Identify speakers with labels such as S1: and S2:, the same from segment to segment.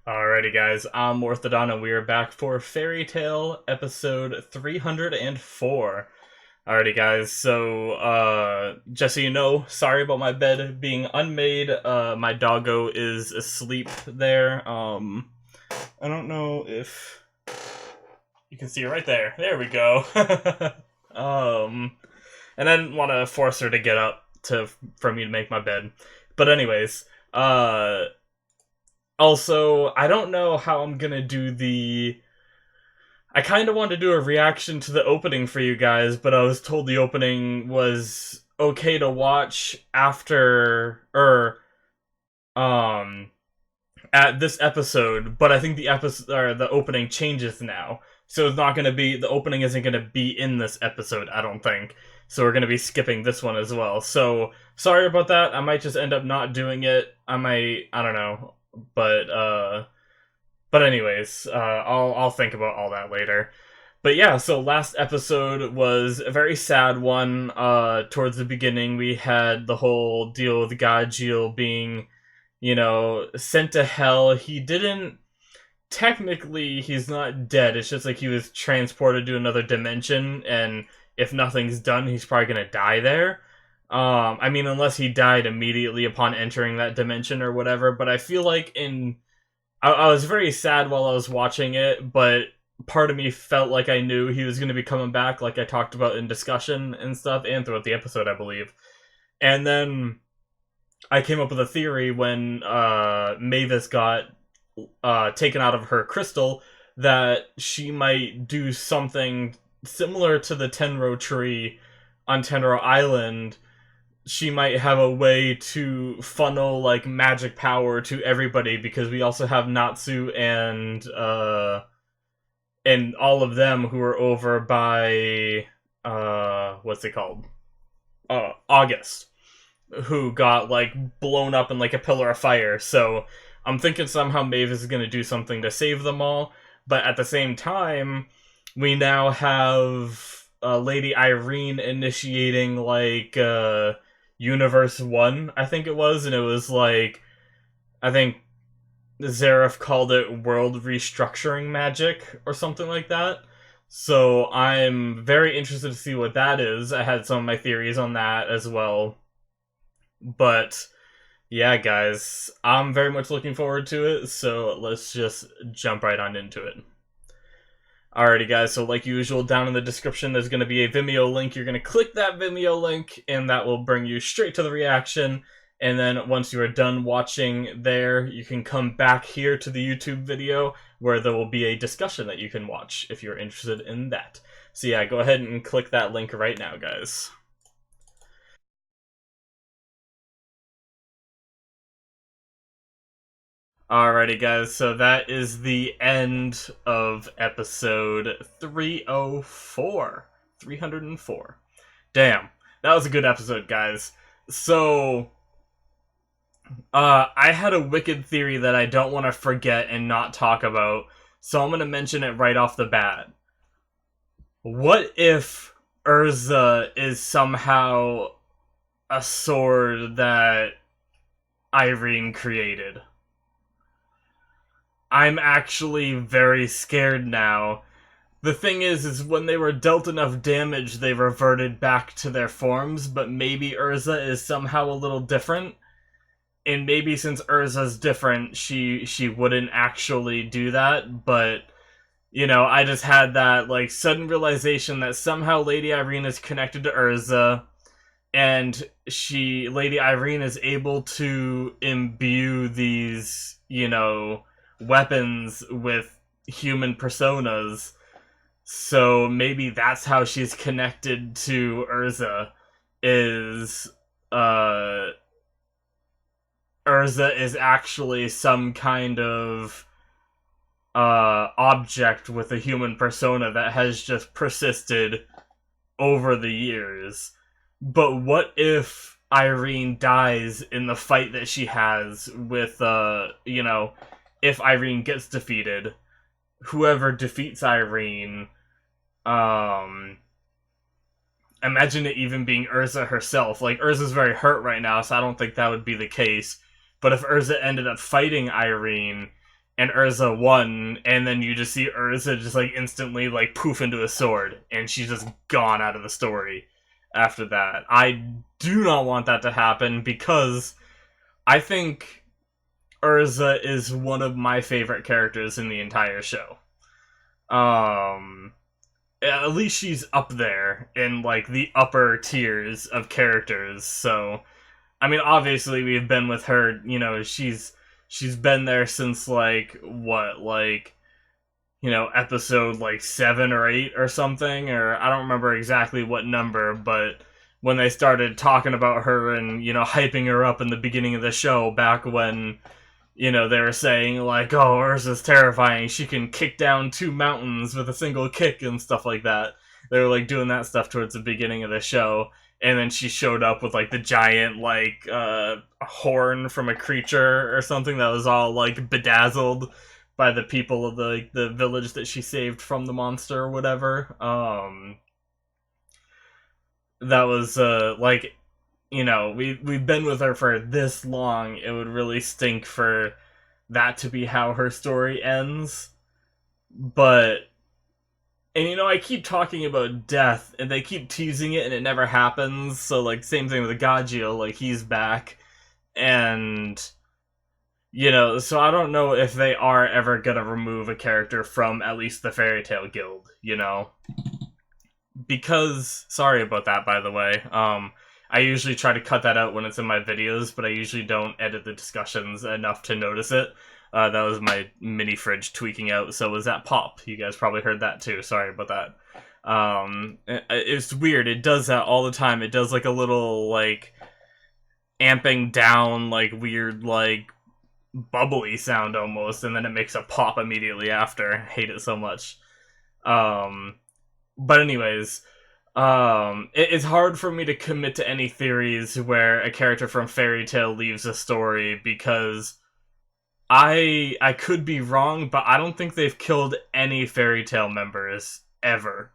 S1: Alrighty, guys, I'm Morthadon, and we are back for Fairy Tale episode 304. Alrighty, guys, so, just so you know, sorry about my bed being unmade. My doggo is asleep there. I don't know if you can see it right there. There we go. And I didn't want to force her to get up for me to make my bed. But anyways, also, I don't know how I'm gonna do I kind of want to do a reaction to the opening for you guys, but I was told the opening was okay to watch after, um, at this episode, but I think the episode, or the opening changes now. So it's not gonna be, the opening isn't gonna be in this episode, I don't think. So we're gonna be skipping this one as well. So, sorry about that, I might just end up not doing it. I don't know. But anyways, I'll think about all that later. But yeah, so last episode was a very sad one. Towards the beginning, we had the whole deal with Gajeel being, sent to hell. He didn't, technically, he's not dead. It's just like he was transported to another dimension, and if nothing's done, he's probably gonna die there. I mean, unless he died immediately upon entering that dimension or whatever, but I feel like I was very sad while I was watching it, but part of me felt like I knew he was going to be coming back, like I talked about in discussion and stuff, and throughout the episode, I believe. And then I came up with a theory when Mavis got taken out of her crystal that she might do something similar to the Tenro tree on Tenro Island. She might have a way to funnel like magic power to everybody, because we also have Natsu and all of them who are over by what's it called? August, who got like blown up in like a pillar of fire. So I'm thinking somehow Mavis is gonna do something to save them all, but at the same time, we now have Lady Irene initiating like Universe 1, I think it was, and it was like, I think Zareth called it world restructuring magic or something like that. So I'm very interested to see what that is. I had some of my theories on that as well. But yeah, guys, I'm very much looking forward to it, so let's just jump right on into it. Alrighty, guys, so like usual, down in the description there's going to be a Vimeo link. You're going to click that Vimeo link, and that will bring you straight to the reaction. And then once you are done watching there, you can come back here to the YouTube video, where there will be a discussion that you can watch if you're interested in that. So yeah, go ahead and click that link right now, guys. Alrighty, guys, so that is the end of episode 304. 304. Damn, that was a good episode, guys. So, I had a wicked theory that I don't want to forget and not talk about, so I'm going to mention it right off the bat. What if Urza is somehow a sword that Irene created? I'm actually very scared now. The thing is when they were dealt enough damage, they reverted back to their forms, but maybe Urza is somehow a little different. And maybe since Urza's different, she wouldn't actually do that, but, I just had that, like, sudden realization that somehow Lady Irene is connected to Urza, and Lady Irene is able to imbue these, weapons with human personas. So maybe that's how she's connected to Urza, is Urza is actually some kind of object with a human persona that has just persisted over the years. But what if Irene dies in the fight that she has with, if Irene gets defeated, whoever defeats Irene, imagine it even being Urza herself. Like, Urza's very hurt right now, so I don't think that would be the case. But if Urza ended up fighting Irene, and Urza won, and then you just see Urza just like instantly like poof into a sword, and she's just gone out of the story after that. I do not want that to happen because I think Urza is one of my favorite characters in the entire show. At least she's up there in like the upper tiers of characters. So, I mean, obviously we've been with her. You know, she's been there since like what, like, you know, episode like 7 or 8 or something, or I don't remember exactly what number, but when they started talking about her and, you know, hyping her up in the beginning of the show, back when, you know, they were saying, like, oh, Urza's terrifying, she can kick down 2 mountains with a single kick and stuff like that. They were, like, doing that stuff towards the beginning of the show, and then she showed up with, like, the giant, like, horn from a creature or something that was all, like, bedazzled by the people of the village that she saved from the monster or whatever. That was, like, you know, we've been with her for this long, it would really stink for that to be how her story ends. But, and you know, I keep talking about death, and they keep teasing it, and it never happens, so, like, same thing with Gagio, like, he's back, and, you know, so I don't know if they are ever gonna remove a character from at least the Fairy Tail Guild, you know? Because, sorry about that, by the way, I usually try to cut that out when it's in my videos, but I usually don't edit the discussions enough to notice it. That was my mini fridge tweaking out, so was that pop. You guys probably heard that too, sorry about that. It's weird, it does that all the time. It does like a little, like, amping down, like, weird, like, bubbly sound almost, and then it makes a pop immediately after. I hate it so much. But anyways, it's hard for me to commit to any theories where a character from Fairy Tail leaves a story, because I could be wrong, but I don't think they've killed any Fairy Tail members ever.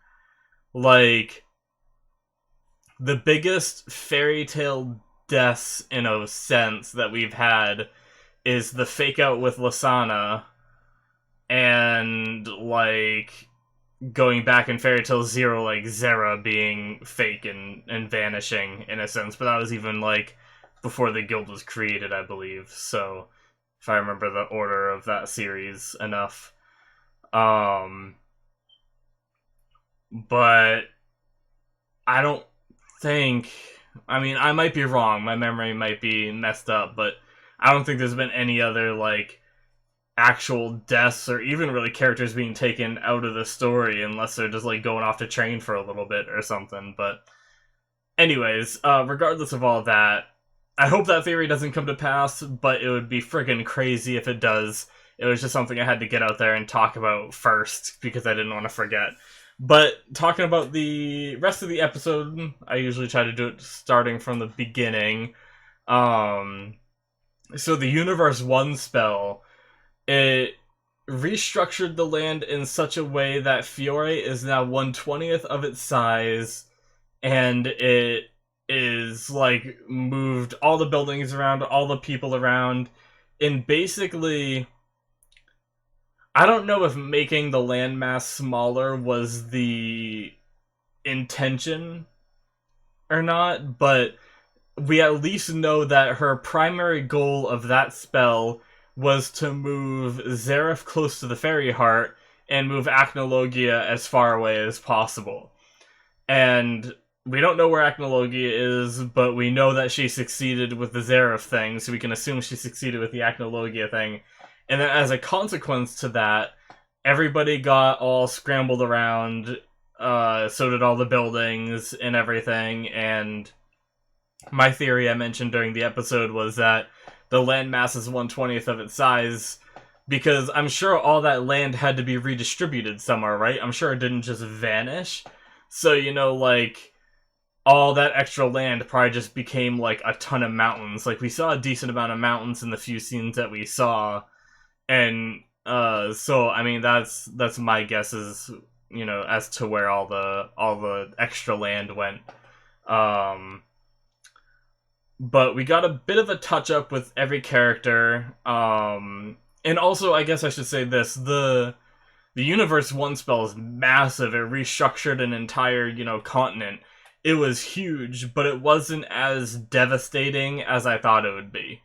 S1: Like, the biggest Fairy Tail deaths in a sense that we've had is the fake out with Lasana, and like going back in Fairy Tail Zero, like, Zera being fake and vanishing, in a sense, but that was even, like, before the guild was created, I believe, so, if I remember the order of that series enough. But, I don't think, I mean, I might be wrong, my memory might be messed up, but I don't think there's been any other, like, actual deaths or even really characters being taken out of the story, unless they're just like going off to train for a little bit or something. But anyways, regardless of all that, I hope that theory doesn't come to pass, but it would be friggin' crazy if it does. It was just something I had to get out there and talk about first, because I didn't want to forget. But talking about the rest of the episode, I usually try to do it starting from the beginning. So the Universe 1 spell, it restructured the land in such a way that Fiore is now 1/20th of its size, and it is, like, moved all the buildings around, all the people around, and basically, I don't know if making the landmass smaller was the intention or not, but we at least know that her primary goal of that spell was to move Xerath close to the Fairy Heart and move Acnologia as far away as possible. And we don't know where Acnologia is, but we know that she succeeded with the Xerath thing, so we can assume she succeeded with the Acnologia thing. And then as a consequence to that, everybody got all scrambled around, so did all the buildings and everything, and my theory I mentioned during the episode was that the landmass is 1/20th of its size, because I'm sure all that land had to be redistributed somewhere, right? I'm sure it didn't just vanish. So, you know, like, all that extra land probably just became, like, a ton of mountains. Like, we saw a decent amount of mountains in the few scenes that we saw, and, so, I mean, that's my guess is, you know, as to where all the extra land went. But we got a bit of a touch-up with every character. And also, I guess I should say this, the Universe 1 spell is massive. It restructured an entire, continent. It was huge, but it wasn't as devastating as I thought it would be.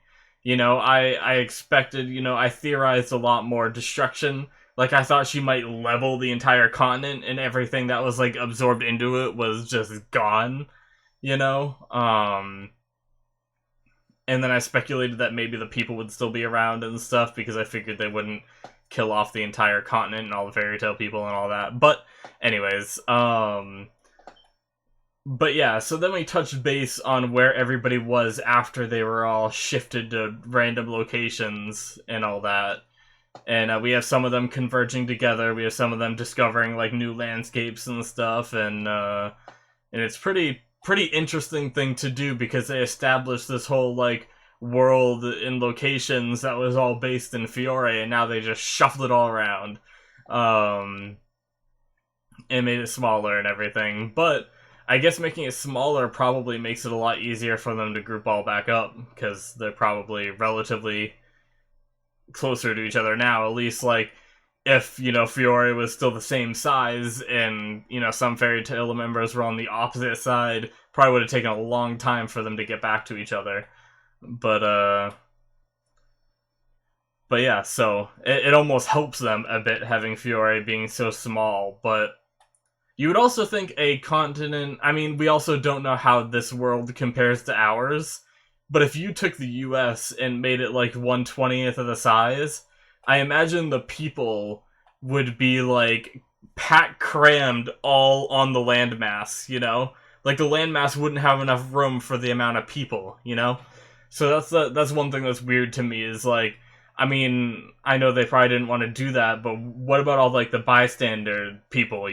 S1: I expected, I theorized a lot more destruction. Like, I thought she might level the entire continent and everything that was, like, absorbed into it was just gone, you know? And then I speculated that maybe the people would still be around and stuff because I figured they wouldn't kill off the entire continent and all the fairy tale people and all that. But anyways, but yeah, so then we touched base on where everybody was after they were all shifted to random locations and all that. And we have some of them converging together. We have some of them discovering like new landscapes and stuff, and it's pretty interesting thing to do because they established this whole like world in locations that was all based in Fiore, and now they just shuffled it all around, and made it smaller and everything. But I guess making it smaller probably makes it a lot easier for them to group all back up because they're probably relatively closer to each other now. At least like if Fiore was still the same size and some fairy tale members were on the opposite side, probably would have taken a long time for them to get back to each other. But yeah, so it almost helps them a bit having Fiore being so small. But you would also think a continent, I mean, we also don't know how this world compares to ours, but if you took the US and made it like 1/20th of the size, I imagine the people would be like packed crammed all on the landmass, Like the landmass wouldn't have enough room for the amount of people, So that's one thing that's weird to me is like, I mean, I know they probably didn't want to do that, but what about all like the bystander people,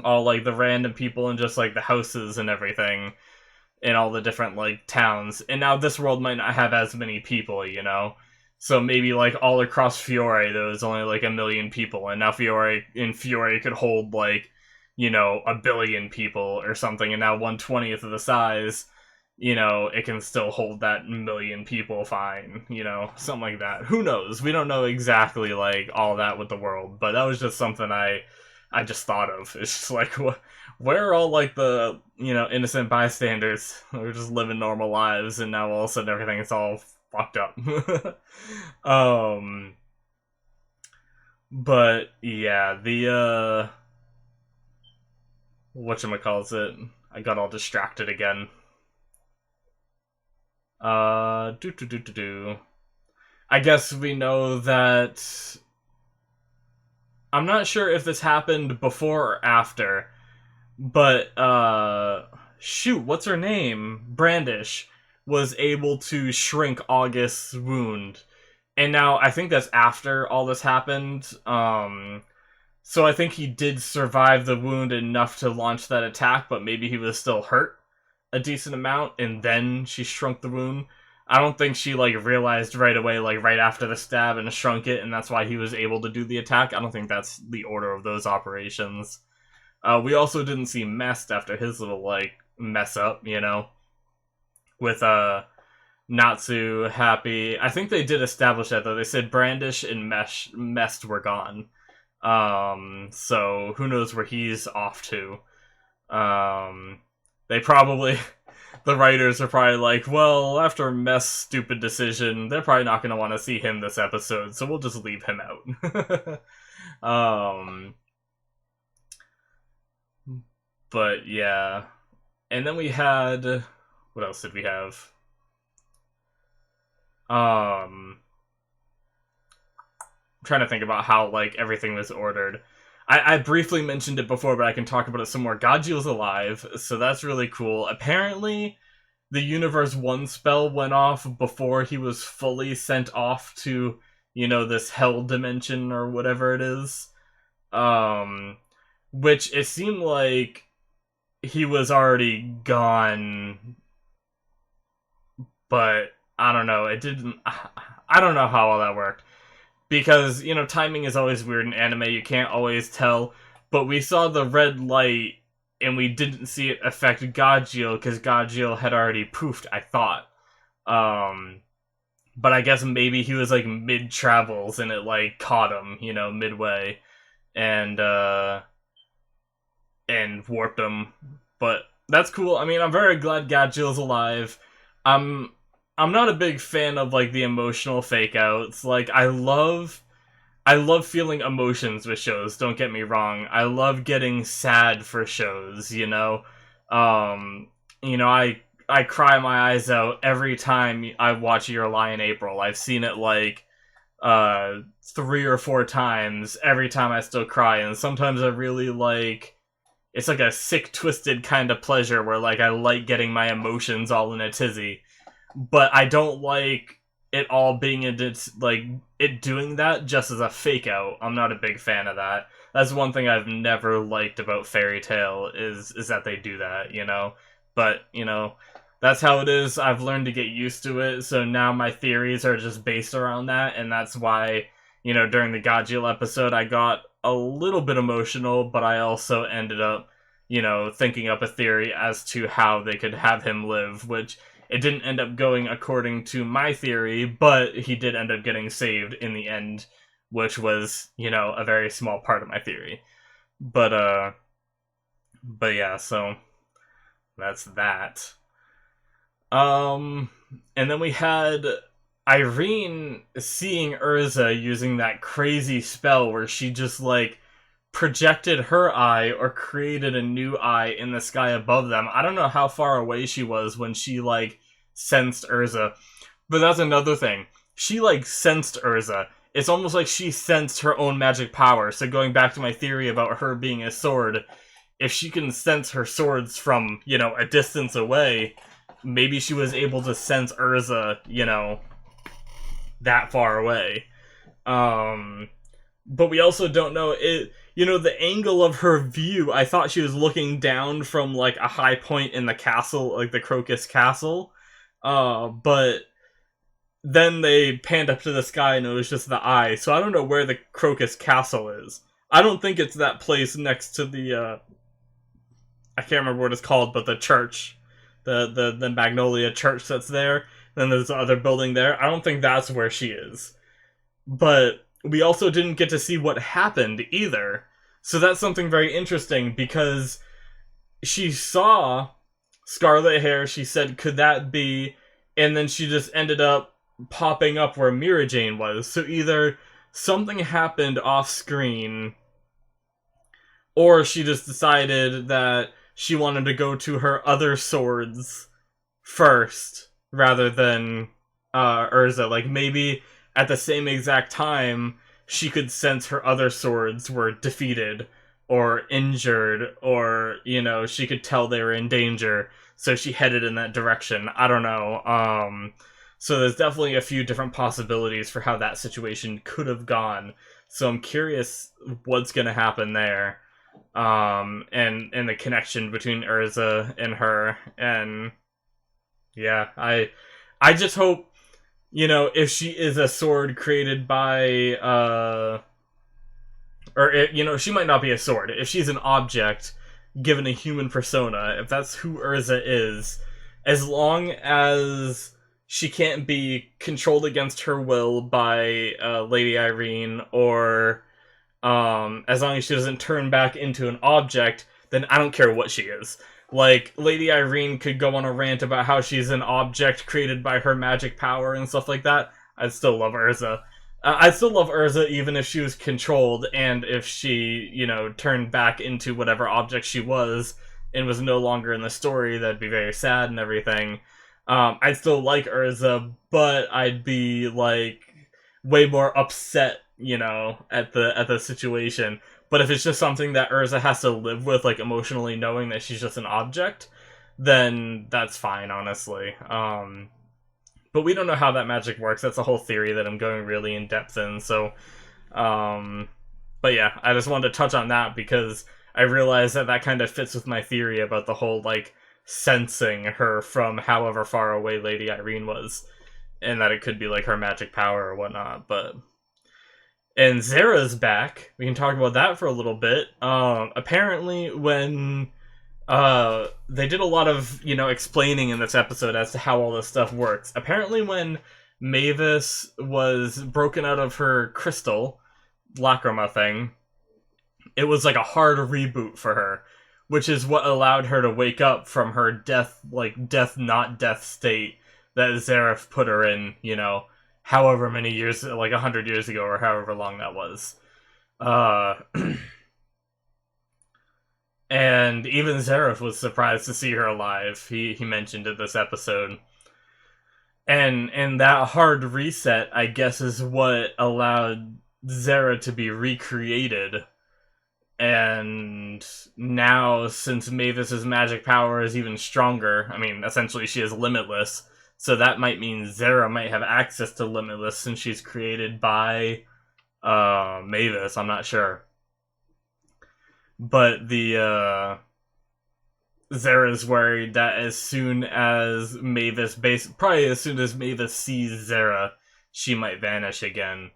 S1: All like the random people and just like the houses and everything in all the different like towns. And now this world might not have as many people, So maybe like all across Fiore there was only like 1 million people, and now Fiore could hold like, 1 billion people or something, and now 1/20th of the size, it can still hold that 1 million people fine, something like that. Who knows? We don't know exactly like all that with the world, but that was just something I just thought of. It's just like, where are all like the, innocent bystanders who are just living normal lives, and now all of a sudden everything is all fucked up. But yeah, the whatchamacallit, I got all distracted again. I guess we know that, I'm not sure if this happened before or after, but shoot, what's her name? Brandish was able to shrink August's wound. And now I think that's after all this happened. So I think he did survive the wound enough to launch that attack, but maybe he was still hurt a decent amount, and then she shrunk the wound. I don't think she like realized right away, like right after the stab, and shrunk it, and that's why he was able to do the attack. I don't think that's the order of those operations. We also didn't see Mest after his little like mess up, with Natsu, Happy. I think they did establish that though. They said Brandish and Mest were gone. So who knows where he's off to. They probably, the writers are probably like, well, after Mest's stupid decision, they're probably not going to want to see him this episode, so we'll just leave him out. But yeah. And then we had, what else did we have? I'm trying to think about how like everything was ordered. I briefly mentioned it before, but I can talk about it some more. Gajil's alive, so that's really cool. Apparently, the Universe 1 spell went off before he was fully sent off to, this hell dimension or whatever it is. Which it seemed like he was already gone, but I don't know. It didn't. I don't know how all that worked. Because, timing is always weird in anime, you can't always tell. But we saw the red light, and we didn't see it affect Gajil, because Gajil had already poofed, I thought. but I guess maybe he was like mid travels and it like caught him, midway, and warped him. But that's cool. I mean, I'm very glad Gadgeel's alive. I'm I'm not a big fan of like the emotional fake outs. Like I love feeling emotions with shows, don't get me wrong. I love getting sad for shows, Um I cry my eyes out every time I watch Your Lie in April. I've seen it like 3 or 4 times. Every time I still cry, and sometimes I really like it's like a sick twisted kind of pleasure where like I like getting my emotions all in a tizzy. But I don't like it all being like it doing that just as a fake out. I'm not a big fan of that. That's one thing I've never liked about Fairy Tail is that they do that. But that's how it is. I've learned to get used to it. So now my theories are just based around that, and that's why during the Gajeel episode I got a little bit emotional, but I also ended up thinking up a theory as to how they could have him live, which it didn't end up going according to my theory, but he did end up getting saved in the end, which was, a very small part of my theory. But yeah, so that's that. And then we had Irene seeing Urza using that crazy spell where she just, like, projected her eye or created a new eye in the sky above them. I don't know how far away she was when she, like, sensed Urza. But that's another thing. She, like, sensed Urza. It's almost like she sensed her own magic power. So going back to my theory about her being a sword, if she can sense her swords from, a distance away, maybe she was able to sense Urza, that far away. But we also don't know it. The angle of her view, I thought she was looking down from, like, a high point in the castle, like the Crocus Castle. But then they panned up to the sky and it was just the eye. So I don't know where the Crocus Castle is. I don't think it's that place next to the, I can't remember what it's called, but the church. The Magnolia Church that's there. Then there's the other building there. I don't think that's where she is. But we also didn't get to see what happened either. So that's something very interesting, because she saw scarlet hair, she said, could that be? And then she just ended up popping up where Mira Jane was. So either something happened off screen, or she just decided that she wanted to go to her other swords first, rather than Urza. Like, maybe at the same exact time, she could sense her other swords were defeated or injured, or, she could tell they were in danger, so she headed in that direction. I don't know. So there's definitely a few different possibilities for how that situation could have gone. So I'm curious what's going to happen there. And the connection between Urza and her. And yeah, I just hope, if she is a sword created by, she might not be a sword. If she's an object given a human persona, if that's who Urza is, as long as she can't be controlled against her will by Lady Irene, or as long as she doesn't turn back into an object, then I don't care what she is. Like, Lady Irene could go on a rant about how she's an object created by her magic power and stuff like that. I'd still love Urza. I'd still love Urza even if she was controlled, and if she, turned back into whatever object she was and was no longer in the story. That'd be very sad and everything. I'd still like Urza, but I'd be, like, way more upset, at the situation. But if it's just something that Urza has to live with, like, emotionally knowing that she's just an object, then that's fine, honestly. But we don't know how that magic works. That's a whole theory that I'm going really in depth in, so... but yeah, I just wanted to touch on that because I realized that kind of fits with my theory about the whole, like, sensing her from however far away Lady Irene was. And that it could be, like, her magic power or whatnot, but... And Zera's back. We can talk about that for a little bit. Apparently, when they did a lot of, explaining in this episode as to how all this stuff works. Apparently, when Mavis was broken out of her crystal lacrima thing. It was like a hard reboot for her, which is what allowed her to wake up from her death, like death not death state that Zareth put her in, however many years, like 100 years ago or however long that was. Uh, and even Zareth was surprised to see her alive. He mentioned in this episode. And that hard reset, I guess, is what allowed Zera to be recreated. And now, since Mavis's magic power is even stronger, I mean, essentially she is limitless, so that might mean Zera might have access to limitless since she's created by Mavis, I'm not sure. But Zera's worried that as soon as Mavis sees Zera, she might vanish again.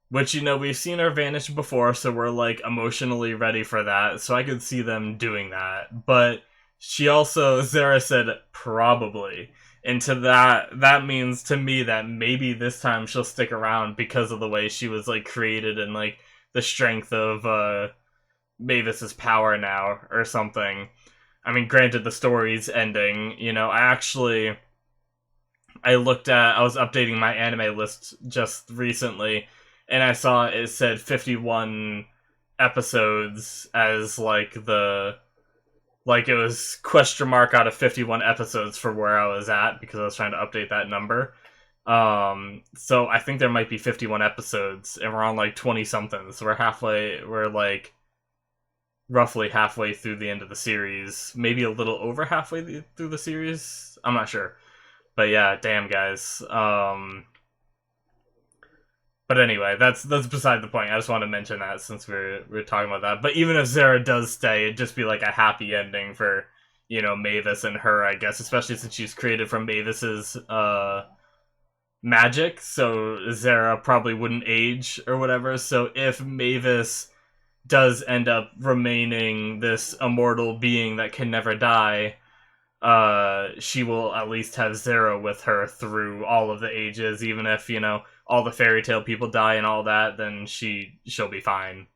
S1: Which, we've seen her vanish before, so we're, like, emotionally ready for that, so I could see them doing that. But Zera said probably. And to that means to me that maybe this time she'll stick around because of the way she was, like, created and, like, the strength of, Mavis's power now, or something. I mean, granted, the story's ending, I was updating my anime list just recently, and I saw it said 51 episodes as, like, it was question mark out of 51 episodes for where I was at, because I was trying to update that number. So I think there might be 51 episodes, and we're on, like, 20-something, so we're, like, roughly halfway through the end of the series. Maybe a little over halfway through the series? I'm not sure. But yeah, damn, guys. But anyway, that's beside the point. I just want to mention that since we're talking about that. But even if Zera does stay, it'd just be like a happy ending for, Mavis and her, I guess. Especially since she's created from Mavis's magic. So Zera probably wouldn't age or whatever. So if Mavis does end up remaining this immortal being that can never die, she will at least have Zera with her through all of the ages, even if, all the fairy tale people die and all that, then she'll be fine.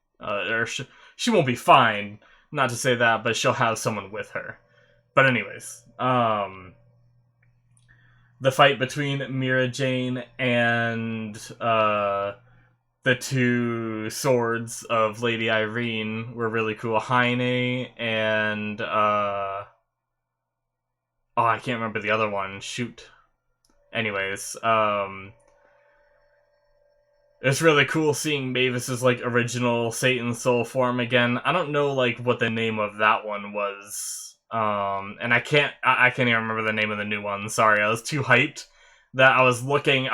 S1: She won't be fine, not to say that, but she'll have someone with her. But anyways, the fight between Mira Jane and, the two swords of Lady Irene were really cool. Heine and, I can't remember the other one. Shoot. Anyways, it's really cool seeing Mavis's, like, original Satan Soul form again. I don't know, like, what the name of that one was. And I can't even remember the name of the new one. Sorry, I was too hyped that I was looking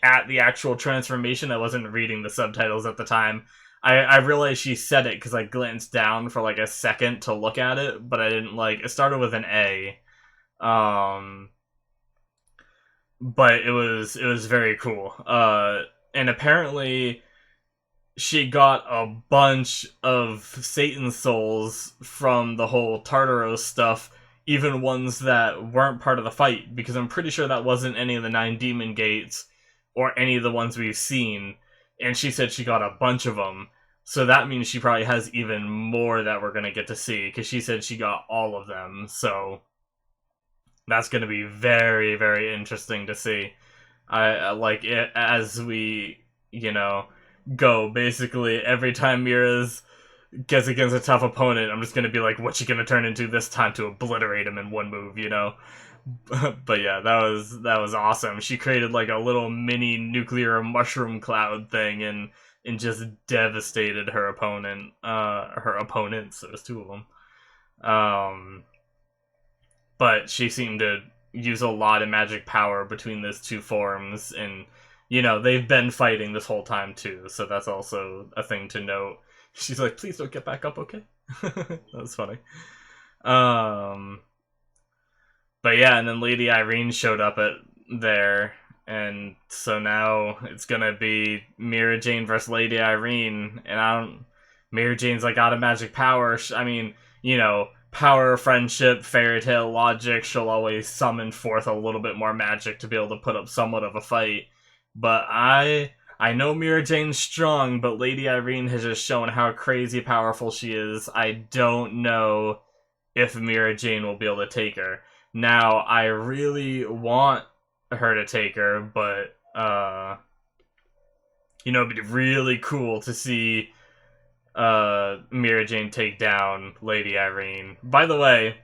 S1: at the actual transformation. I wasn't reading the subtitles at the time. I realized she said it because I glanced down for, like, a second to look at it, but I didn't, like, it started with an A. But it was very cool. And apparently she got a bunch of Satan souls from the whole Tartaros stuff, even ones that weren't part of the fight, because I'm pretty sure that wasn't any of the 9 demon gates or any of the ones we've seen. And she said she got a bunch of them. So that means she probably has even more that we're going to get to see, because she said she got all of them. So that's going to be very, very interesting to see. I like it as we, go. Basically, every time Mira's gets against a tough opponent, I'm just going to be like, what's she going to turn into this time to obliterate him in one move, But yeah, that was awesome. She created, like, a little mini nuclear mushroom cloud thing and just devastated her opponent, her opponents. There's 2 of them. But she seemed to use a lot of magic power between those 2 forms, and, they've been fighting this whole time too, so that's also a thing to note. She's like, please don't get back up, okay? That was funny. But yeah, and then Lady Irene showed up there, and so now it's gonna be Mira Jane versus Lady Irene, and Mira Jane's, like, out of magic power. I mean, power, friendship, fairy tale logic, she'll always summon forth a little bit more magic to be able to put up somewhat of a fight. But I know Mira Jane's strong, but Lady Irene has just shown how crazy powerful she is. I don't know if Mira Jane will be able to take her. Now, I really want her to take her, but it'd be really cool to see Mira Jane take down Lady Irene. By the way,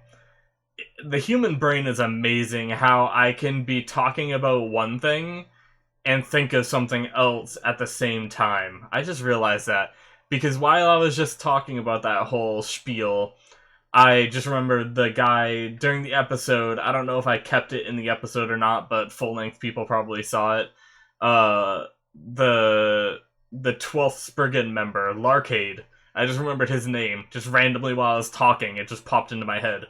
S1: the human brain is amazing how I can be talking about one thing and think of something else at the same time. I just realized that. Because while I was just talking about that whole spiel, I just remembered the guy during the episode. I don't know if I kept it in the episode or not, but full-length people probably saw it. The 12th Spriggan member, Larcade. I just remembered his name. Just randomly while I was talking, it just popped into my head.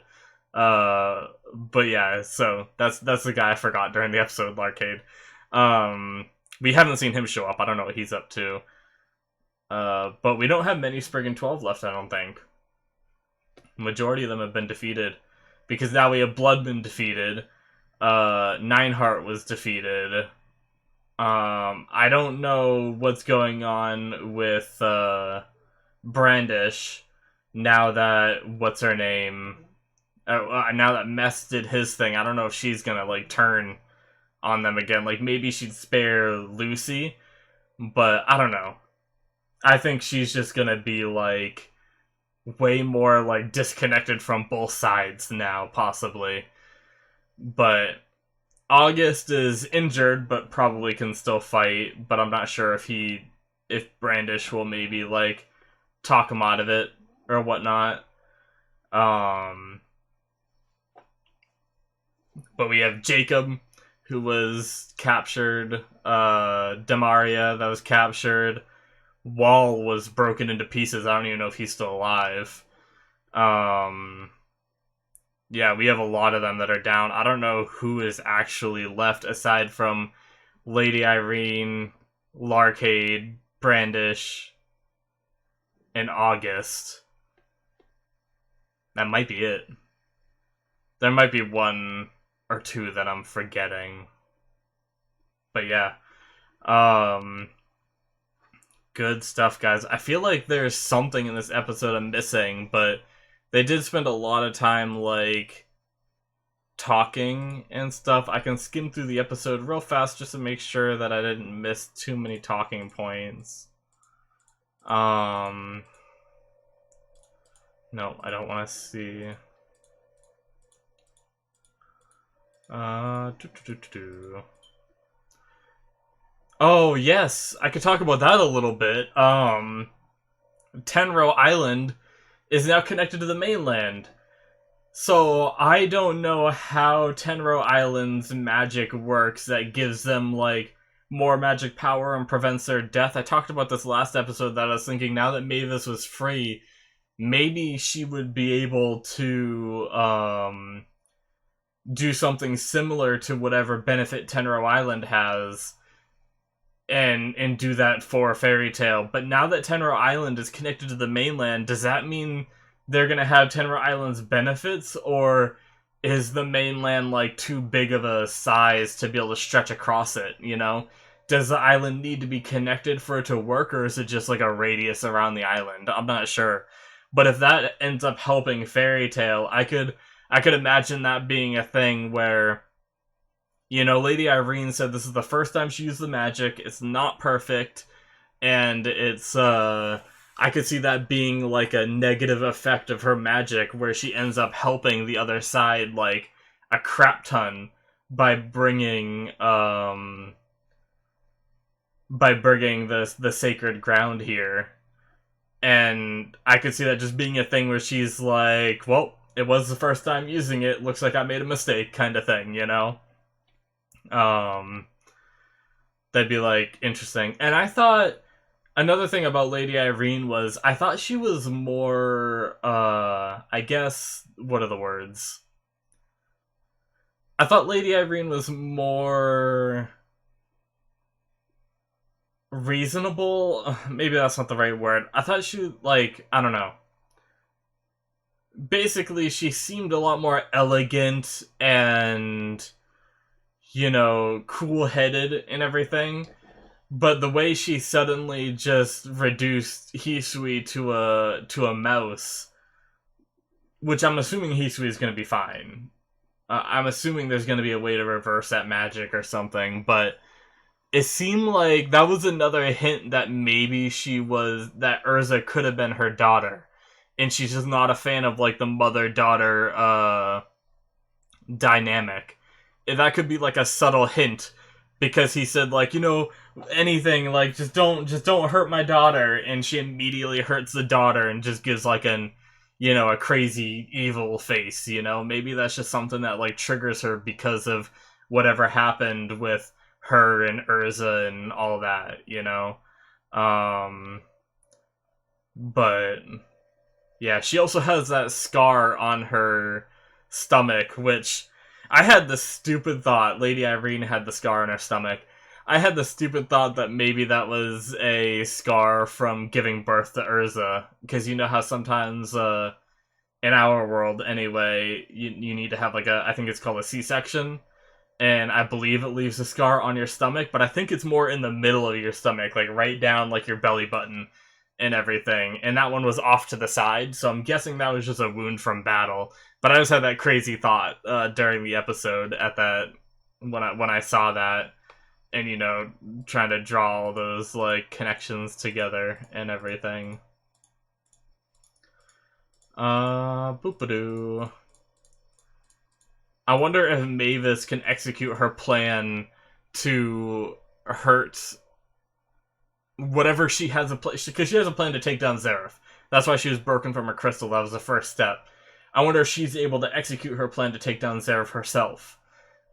S1: But yeah, so that's the guy I forgot during the episode, Larcade. We haven't seen him show up. I don't know what he's up to. But we don't have many Spriggan 12 left, I don't think. Majority of them have been defeated. Because now we have Bloodman defeated. Nineheart was defeated. I don't know what's going on with, Brandish. Now that, what's her name? Now that Mess did his thing, I don't know if she's gonna, like, turn on them again. Like, maybe she'd spare Lucy, but I don't know. I think she's just gonna be, like, way more, like, disconnected from both sides now, possibly. But August is injured, but probably can still fight, but I'm not sure if Brandish will maybe, like, talk him out of it, or whatnot. But we have Jacob, who was captured, Demaria, that was captured, Wall was broken into pieces, I don't even know if he's still alive. Yeah, we have a lot of them that are down. I don't know who is actually left, aside from Lady Irene, Larcade, Brandish, and August. That might be it. There might be one or two that I'm forgetting. But yeah. Good stuff, guys. I feel like there's something in this episode I'm missing, but they did spend a lot of time, like, talking and stuff. I can skim through the episode real fast just to make sure that I didn't miss too many talking points. No, I don't want to see. Oh, yes, I could talk about that a little bit. Tenro Island is now connected to the mainland. So, I don't know how Tenro Island's magic works that gives them, like, more magic power and prevents their death. I talked about this last episode that I was thinking, now that Mavis was free, maybe she would be able to, do something similar to whatever benefit Tenro Island has, and do that for Fairy Tail. But now that Tenro Island is connected to the mainland, does that mean they're gonna have Tenro Island's benefits, or is the mainland, like, too big of a size to be able to stretch across it, you know? Does the island need to be connected for it to work, or is it just, like, a radius around the island? I'm not sure. But if that ends up helping Fairy Tail, I could imagine that being a thing where, you know, Lady Irene said this is the first time she used the magic, it's not perfect, and it's, I could see that being, like, a negative effect of her magic, where she ends up helping the other side, like, a crap ton by bringing the sacred ground here. And I could see that just being a thing where she's like, well, it was the first time using it, looks like I made a mistake, kind of thing, you know? That'd be, like, interesting. And I thought another thing about Lady Irene was, I thought she was more, I guess, what are the words? I thought Lady Irene was more reasonable. Maybe that's not the right word. I thought she, like, I don't know. Basically, she seemed a lot more elegant, and you know, cool-headed and everything. But the way she suddenly just reduced Hisui to a mouse, which I'm assuming Hisui is going to be fine. I'm assuming there's going to be a way to reverse that magic or something, but it seemed like that was another hint that maybe that Urza could have been her daughter, and she's just not a fan of like the mother-daughter dynamic. That could be like a subtle hint, because he said like, you know, anything like just don't hurt my daughter, and she immediately hurts the daughter and just gives like an, you know, a crazy evil face. You know, maybe that's just something that like triggers her because of whatever happened with her and Urza and all that, you know. But yeah, she also has that scar on her stomach, which I had the stupid thought. Lady Irene had the scar on her stomach. I had the stupid thought that maybe that was a scar from giving birth to Urza, because you know how sometimes in our world anyway, you need to have like I think it's called a C-section, and I believe it leaves a scar on your stomach, but I think it's more in the middle of your stomach, like right down like your belly button and everything. And that one was off to the side, so I'm guessing that was just a wound from battle. But I just had that crazy thought during the episode at that when I saw that, and you know, trying to draw all those like connections together and everything. Boopadoo. I wonder if Mavis can execute her plan to hurt whatever she has a plan, because she has a plan to take down Zareth. That's why she was broken from her crystal. That was the first step. I wonder if she's able to execute her plan to take down Zareth herself,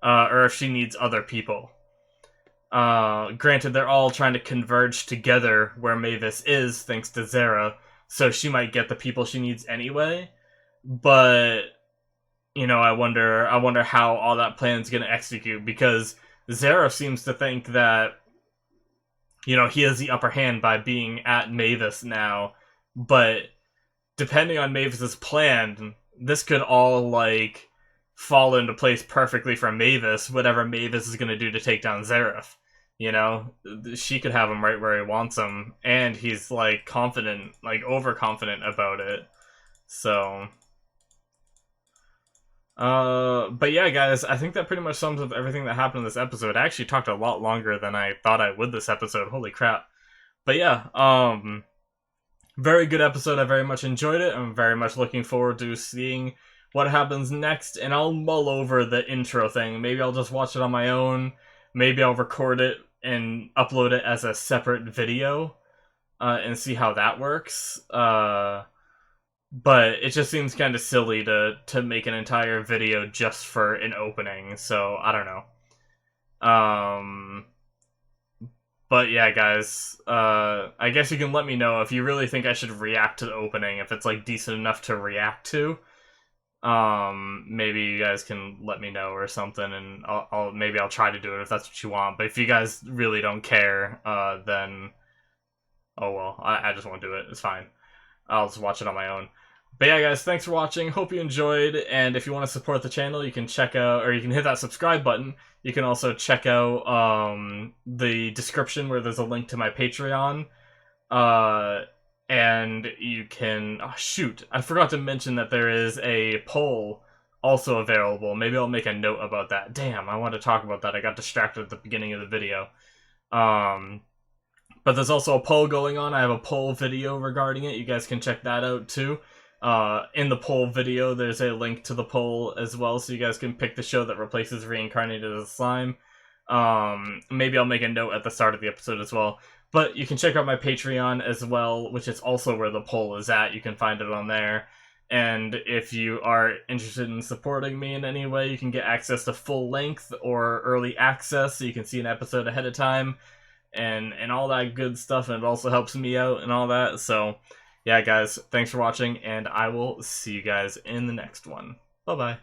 S1: or if she needs other people. Granted, they're all trying to converge together where Mavis is, thanks to Zara, so she might get the people she needs anyway. But you know, I wonder how all that plan's gonna execute, because Zareth seems to think that, you know, he has the upper hand by being at Mavis now, but depending on Mavis's plan, this could all, like, fall into place perfectly for Mavis, whatever Mavis is gonna do to take down Zareth. You know? She could have him right where he wants him, and he's, like, confident, like, overconfident about it. So but yeah, guys, I think that pretty much sums up everything that happened in this episode. I actually talked a lot longer than I thought I would this episode. Holy crap. But yeah, very good episode. I very much enjoyed it. I'm very much looking forward to seeing what happens next, and I'll mull over the intro thing. Maybe I'll just watch it on my own. Maybe I'll record it and upload it as a separate video, and see how that works. But it just seems kind of silly to make an entire video just for an opening, so I don't know. But yeah, guys, I guess you can let me know if you really think I should react to the opening, if it's like decent enough to react to. Maybe you guys can let me know or something, and maybe I'll try to do it if that's what you want. But if you guys really don't care, then oh well, I just won't do it. It's fine. I'll just watch it on my own. But yeah, guys, thanks for watching. Hope you enjoyed, and if you want to support the channel, you can check out, or you can hit that subscribe button. You can also check out the description where there's a link to my Patreon. And you can... Oh, shoot, I forgot to mention that there is a poll also available. Maybe I'll make a note about that. Damn, I wanted to talk about that. I got distracted at the beginning of the video. But there's also a poll going on. I have a poll video regarding it. You guys can check that out too. In the poll video, there's a link to the poll as well, so you guys can pick the show that replaces Reincarnated as a Slime. Maybe I'll make a note at the start of the episode as well. But you can check out my Patreon as well, which is also where the poll is at. You can find it on there. And if you are interested in supporting me in any way, you can get access to full length or early access, so you can see an episode ahead of time. And all that good stuff, and it also helps me out and all that. So yeah, guys, thanks for watching, and I will see you guys in the next one. Bye-bye.